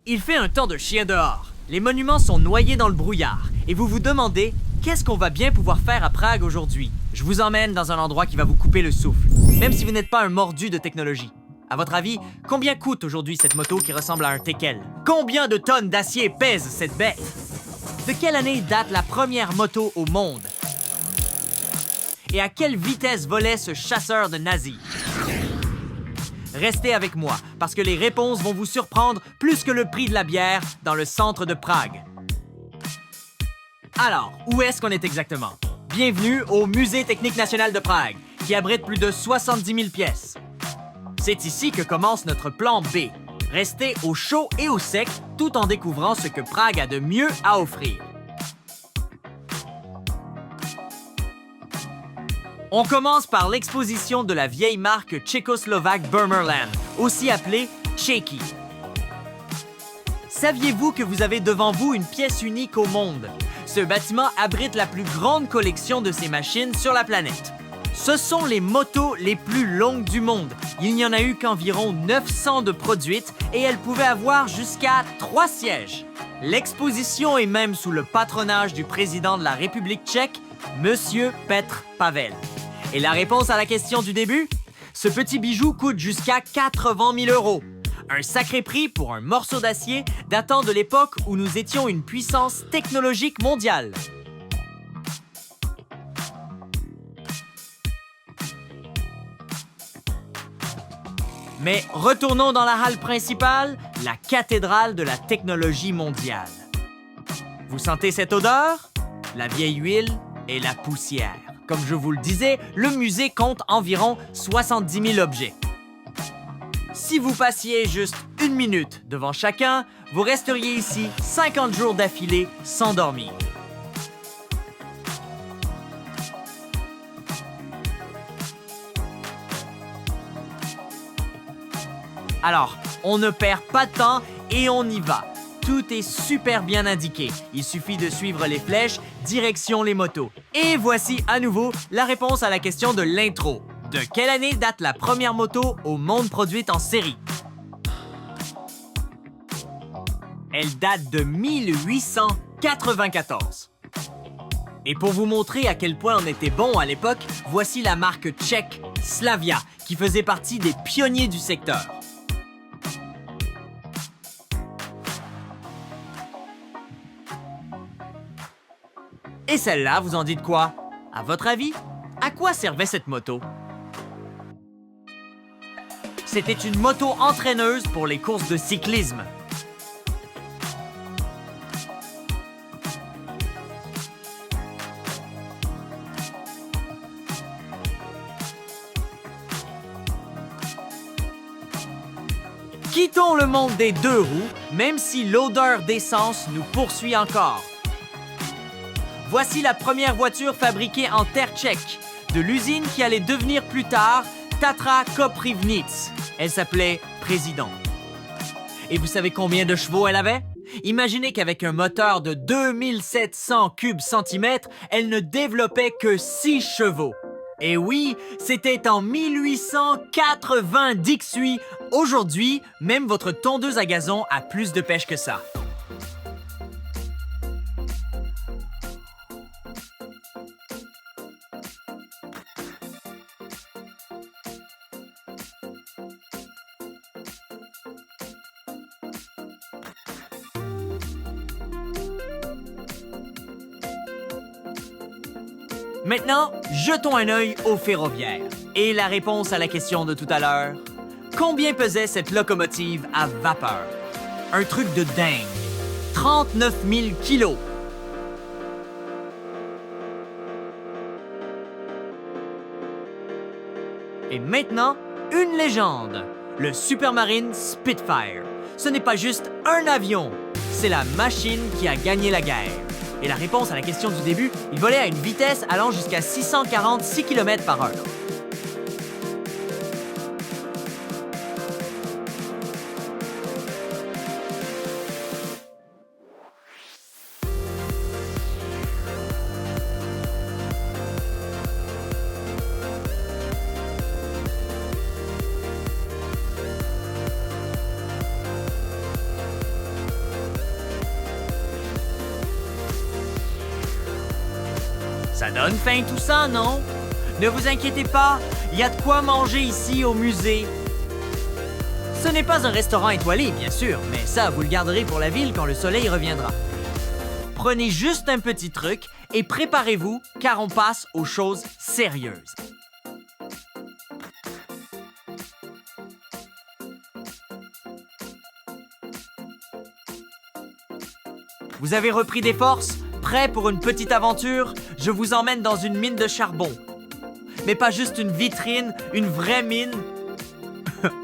Il fait un temps de chien dehors. Les monuments sont noyés dans le brouillard. Et vous vous demandez, qu'est-ce qu'on va bien pouvoir faire à Prague aujourd'hui? Je vous emmène dans un endroit qui va vous couper le souffle, même si vous n'êtes pas un mordu de technologie. À votre avis, combien coûte aujourd'hui cette moto qui ressemble à un teckel? Combien de tonnes d'acier pèse cette bête? De quelle année date la première moto au monde? Et à quelle vitesse volait ce chasseur de nazis? Restez avec moi, parce que les réponses vont vous surprendre plus que le prix de la bière dans le centre de Prague. Alors, où est-ce qu'on est exactement? Bienvenue au Musée technique national de Prague, qui abrite plus de 70 000 pièces. C'est ici que commence notre plan B. Rester au chaud et au sec, tout en découvrant ce que Prague a de mieux à offrir. On commence par l'exposition de la vieille marque tchécoslovaque Burmerland, aussi appelée Tchéky. Saviez-vous que vous avez devant vous une pièce unique au monde? Ce bâtiment abrite la plus grande collection de ces machines sur la planète. Ce sont les motos les plus longues du monde. Il n'y en a eu qu'environ 900 de produites et elles pouvaient avoir jusqu'à 3 sièges. L'exposition est même sous le patronage du président de la République tchèque, Monsieur Petr Pavel. Et la réponse à la question du début? Ce petit bijou coûte jusqu'à 80 000 €. Un sacré prix pour un morceau d'acier datant de l'époque où nous étions une puissance technologique mondiale. Mais retournons dans la halle principale, la cathédrale de la technologie mondiale. Vous sentez cette odeur? La vieille huile et la poussière. Comme je vous le disais, le musée compte environ 70 000 objets. Si vous passiez juste 1 minute devant chacun, vous resteriez ici 50 jours d'affilée sans dormir. Alors, on ne perd pas de temps et on y va. Tout est super bien indiqué. Il suffit de suivre les flèches, direction les motos. Et voici à nouveau la réponse à la question de l'intro. De quelle année date la première moto au monde produite en série? Elle date de 1894. Et pour vous montrer à quel point on était bon à l'époque, voici la marque tchèque Slavia, qui faisait partie des pionniers du secteur. Et celle-là, vous en dites quoi? À votre avis, à quoi servait cette moto? C'était une moto entraîneuse pour les courses de cyclisme. Quittons le monde des deux roues, même si l'odeur d'essence nous poursuit encore. Voici la première voiture fabriquée en terre tchèque, de l'usine qui allait devenir plus tard Tatra Koprivnice. Elle s'appelait Président. Et vous savez combien de chevaux elle avait? Imaginez qu'avec un moteur de 2700 cubes centimètres, elle ne développait que 6 chevaux. Et oui, c'était en 1898. Aujourd'hui, même votre tondeuse à gazon a plus de pêche que ça. Maintenant, jetons un œil au ferroviaire. Et la réponse à la question de tout à l'heure? Combien pesait cette locomotive à vapeur? Un truc de dingue. 39 000 kilos. Et maintenant, une légende. Le Supermarine Spitfire. Ce n'est pas juste un avion, c'est la machine qui a gagné la guerre. Et la réponse à la question du début, il volait à une vitesse allant jusqu'à 646 km/h. Ça donne faim tout ça, non? Ne vous inquiétez pas, il y a de quoi manger ici au musée. Ce n'est pas un restaurant étoilé, bien sûr, mais ça, vous le garderez pour la ville quand le soleil reviendra. Prenez juste un petit truc et préparez-vous, car on passe aux choses sérieuses. Vous avez repris des forces? Prêt pour une petite aventure? Je vous emmène dans une mine de charbon. Mais pas juste une vitrine, une vraie mine.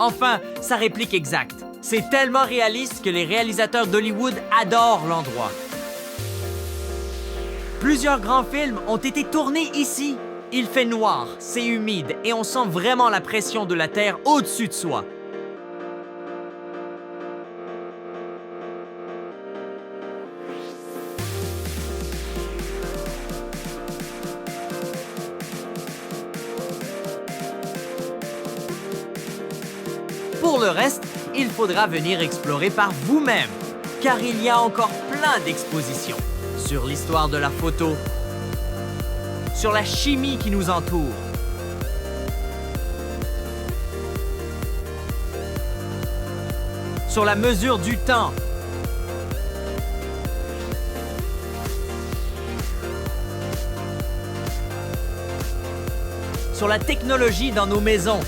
Enfin, sa réplique exacte. C'est tellement réaliste que les réalisateurs d'Hollywood adorent l'endroit. Plusieurs grands films ont été tournés ici. Il fait noir, c'est humide et on sent vraiment la pression de la terre au-dessus de soi. Pour le reste, il faudra venir explorer par vous-même, car il y a encore plein d'expositions sur l'histoire de la photo, sur la chimie qui nous entoure, sur la mesure du temps, sur la technologie dans nos maisons,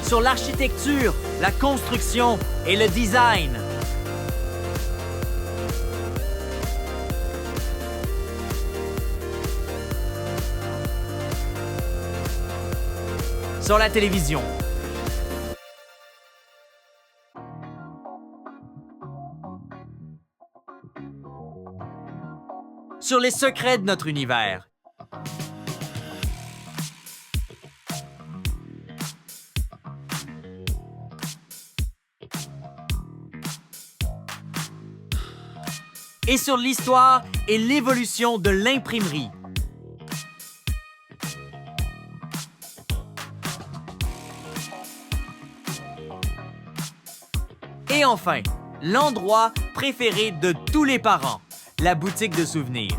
sur l'architecture, la construction et le design. Sur la télévision. Sur les secrets de notre univers. Et sur l'histoire et l'évolution de l'imprimerie. Et enfin, l'endroit préféré de tous les parents, la boutique de souvenirs.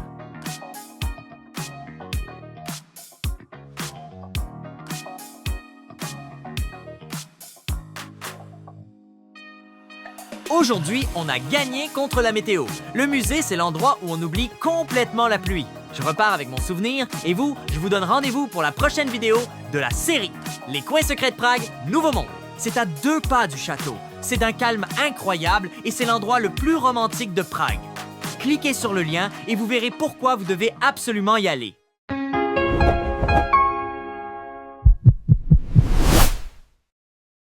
Aujourd'hui, on a gagné contre la météo. Le musée, c'est l'endroit où on oublie complètement la pluie. Je repars avec mon souvenir et vous, je vous donne rendez-vous pour la prochaine vidéo de la série Les coins secrets de Prague, Nouveau Monde. C'est à 2 pas du château. C'est d'un calme incroyable et c'est l'endroit le plus romantique de Prague. Cliquez sur le lien et vous verrez pourquoi vous devez absolument y aller.